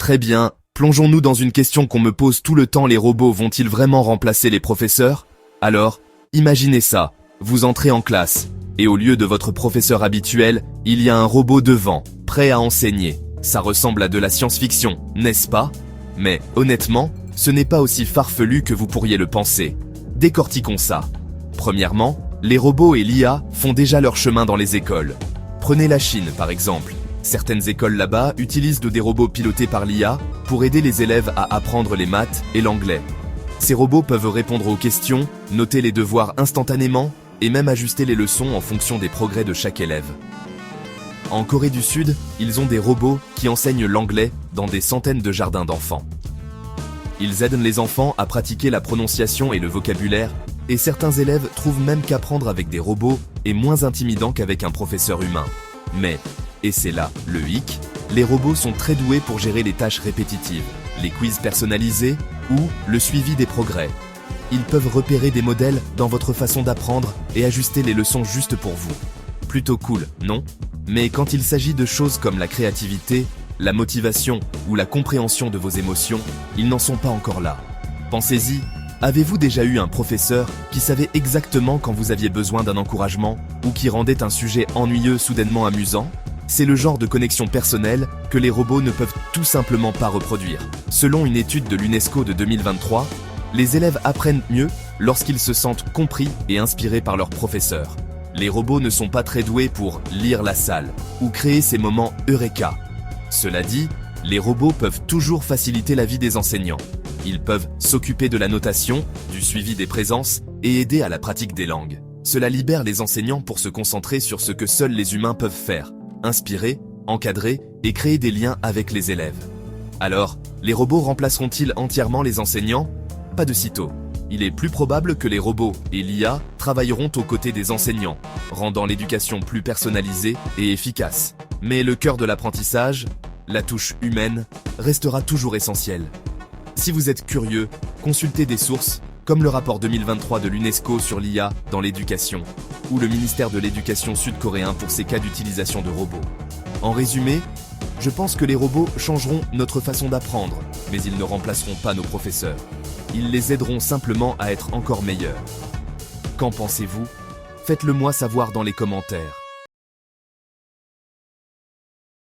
Très bien, plongeons-nous dans une question qu'on me pose tout le temps, les robots vont-ils vraiment remplacer les professeurs? Alors, imaginez ça, vous entrez en classe, et au lieu de votre professeur habituel, il y a un robot devant, prêt à enseigner. Ça ressemble à de la science-fiction, n'est-ce pas? Mais, honnêtement, ce n'est pas aussi farfelu que vous pourriez le penser. Décortiquons ça. Premièrement, les robots et l'IA font déjà leur chemin dans les écoles. Prenez la Chine, par exemple. Certaines écoles là-bas utilisent des robots pilotés par l'IA pour aider les élèves à apprendre les maths et l'anglais. Ces robots peuvent répondre aux questions, noter les devoirs instantanément et même ajuster les leçons en fonction des progrès de chaque élève. En Corée du Sud, ils ont des robots qui enseignent l'anglais dans des centaines de jardins d'enfants. Ils aident les enfants à pratiquer la prononciation et le vocabulaire, et certains élèves trouvent même qu'apprendre avec des robots est moins intimidant qu'avec un professeur humain. Mais, et c'est là le hic, les robots sont très doués pour gérer les tâches répétitives, les quiz personnalisés ou le suivi des progrès. Ils peuvent repérer des modèles dans votre façon d'apprendre et ajuster les leçons juste pour vous. Plutôt cool, non? Mais quand il s'agit de choses comme la créativité, la motivation ou la compréhension de vos émotions, ils n'en sont pas encore là. Pensez-y, avez-vous déjà eu un professeur qui savait exactement quand vous aviez besoin d'un encouragement ou qui rendait un sujet ennuyeux soudainement amusant? C'est le genre de connexion personnelle que les robots ne peuvent tout simplement pas reproduire. Selon une étude de l'UNESCO de 2023, les élèves apprennent mieux lorsqu'ils se sentent compris et inspirés par leur professeur. Les robots ne sont pas très doués pour lire la salle ou créer ces moments eureka. Cela dit, les robots peuvent toujours faciliter la vie des enseignants. Ils peuvent s'occuper de la notation, du suivi des présences et aider à la pratique des langues. Cela libère les enseignants pour se concentrer sur ce que seuls les humains peuvent faire, inspirer, encadrer et créer des liens avec les élèves. Alors, les robots remplaceront-ils entièrement les enseignants? Pas de sitôt. Il est plus probable que les robots et l'IA travailleront aux côtés des enseignants, rendant l'éducation plus personnalisée et efficace. Mais le cœur de l'apprentissage, la touche humaine, restera toujours essentielle. Si vous êtes curieux, consultez des sources comme le rapport 2023 de l'UNESCO sur l'IA dans l'éducation, ou le ministère de l'Éducation sud-coréen pour ses cas d'utilisation de robots. En résumé, je pense que les robots changeront notre façon d'apprendre, mais ils ne remplaceront pas nos professeurs. Ils les aideront simplement à être encore meilleurs. Qu'en pensez-vous? Faites-le moi savoir dans les commentaires.